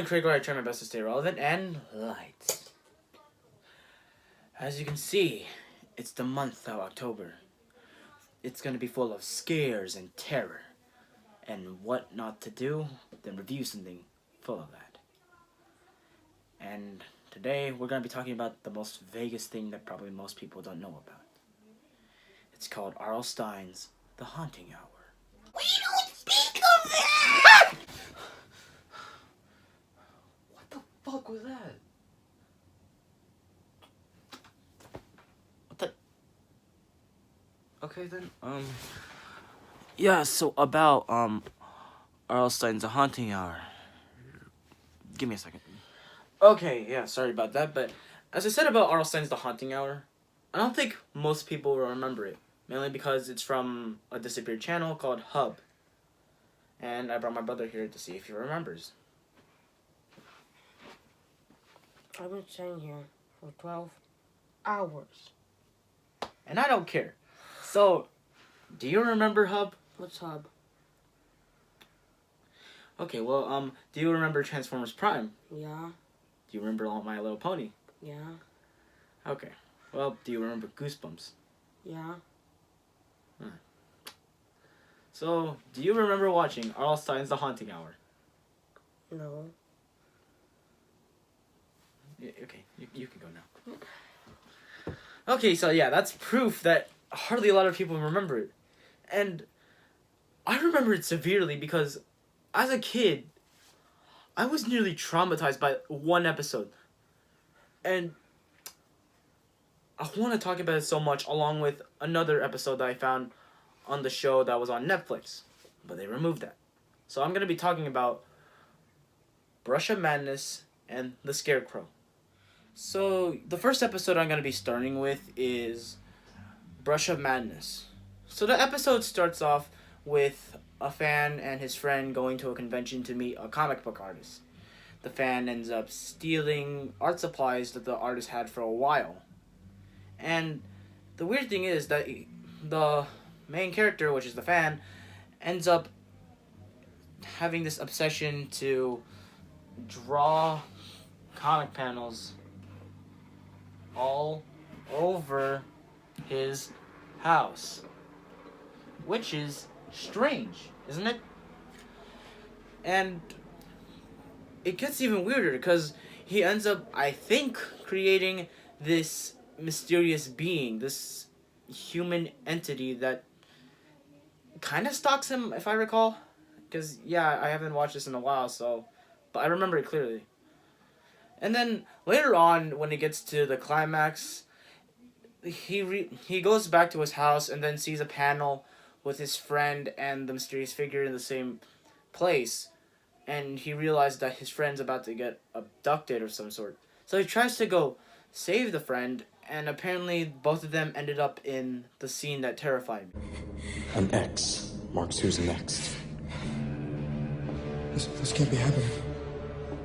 doing Craig where I try my best to stay relevant and light. As you can see, it's the month of October. It's going to be full of scares and terror. And what not to do, then review something full of that. And today we're going to be talking about the most vaguest thing that probably most people don't know about. It's called R.L. Stine's The Haunting Hour. We don't speak of that! What the fuck was that? What the... Okay then, yeah, so about, R.L. Stine's The Haunting Hour. Give me a second. Okay, yeah, sorry about that, but as I said about R.L. Stine's The Haunting Hour, I don't think most people will remember it, mainly because it's from a disappeared channel called Hub. And I brought my brother here to see if he remembers. I've been sitting here for 12 hours. And I don't care. So, do you remember Hub? What's Hub? Okay, well, do you remember Transformers Prime? Yeah. Do you remember My Little Pony? Yeah. Okay. Well, do you remember Goosebumps? Yeah. So, do you remember watching R.L. Stine's The Haunting Hour? No. Okay, you can go now. Okay, so yeah, that's proof that hardly a lot of people remember it. And I remember it severely because as a kid, I was nearly traumatized by one episode. And I want to talk about it so much along with another episode that I found on the show that was on Netflix. But they removed that. So I'm going to be talking about Brush of Madness and The Scarecrow. So the first episode I'm going to be starting with is Brush of Madness. So the episode starts off with a fan and his friend going to a convention to meet a comic book artist. The fan ends up stealing art supplies that the artist had for a while. And the weird thing is that the main character, which is the fan, ends up having this obsession to draw comic panels all over his house. Which is strange, isn't it? And it gets even weirder because he ends up, I think, creating this mysterious being, this human entity that kind of stalks him, if I recall. Because, yeah, I haven't watched this in a while, but I remember it clearly. And then later on, when it gets to the climax, he goes back to his house and then sees a panel with his friend and the mysterious figure in the same place. And he realized that his friend's about to get abducted of some sort. So he tries to go save the friend, and apparently both of them ended up in the scene that terrified me. An X marks who's next. This can't be happening.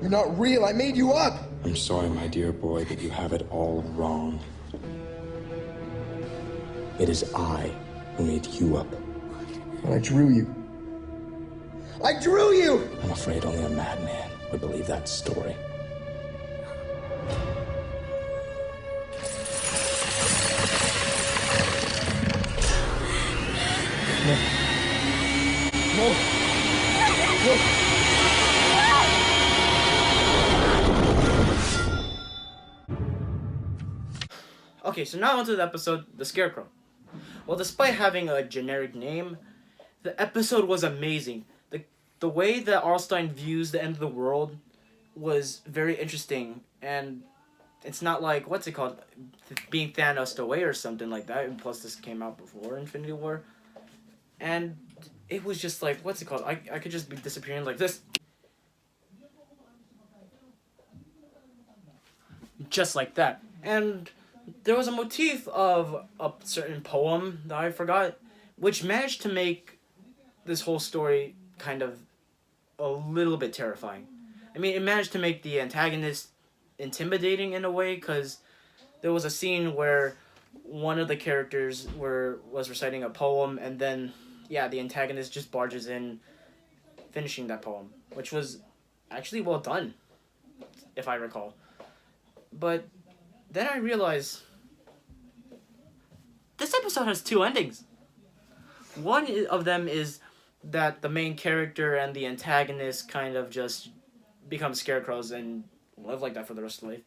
You're not real. I made you up. I'm sorry, my dear boy, but you have it all wrong. It is I who made you up. But I drew you. I drew you! I'm afraid only a madman would believe that story. No. Okay, so now onto the episode, The Scarecrow. Well, despite having a generic name, the episode was amazing. The way that R.L. Stine views the end of the world was very interesting, and it's not like, what's it called, being Thanos away or something like that, and plus this came out before Infinity War, and it was just like, what's it called, I could just be disappearing like this. Just like that. And there was a motif of a certain poem that I forgot, which managed to make this whole story kind of a little bit terrifying. I mean, it managed to make the antagonist intimidating in a way, because there was a scene where one of the characters was reciting a poem, and then, yeah, the antagonist just barges in, finishing that poem, which was actually well done. if I recall. But then I realized this episode has two endings. One of them is that the main character and the antagonist kind of just become scarecrows and live like that for the rest of life.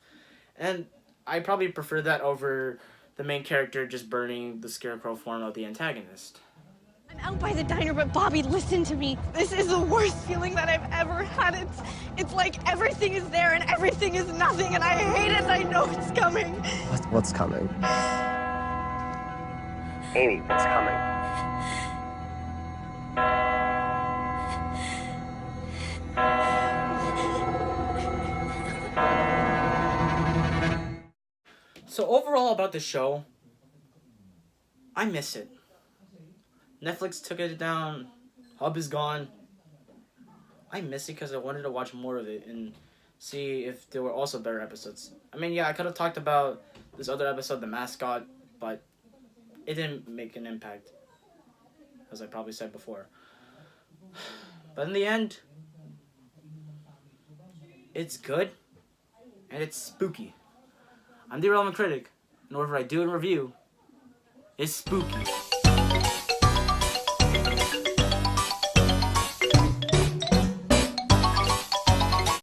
And I probably prefer that over the main character just burning the scarecrow form of the antagonist. I'm out by the diner, but Bobby, listen to me. This is the worst feeling that I've ever had. It's like everything is there and everything is nothing, and I hate it and I know it's coming. What's coming? Amy, what's coming? So overall about the show, I miss it. Netflix took it down. Hub is gone. I miss it because I wanted to watch more of it and see if there were also better episodes. I mean, yeah, I could have talked about this other episode, The Mascot, but it didn't make an impact, as I probably said before. But in the end, it's good and it's spooky. I'm the Irrelevant Critic, and whatever I do in review is spooky.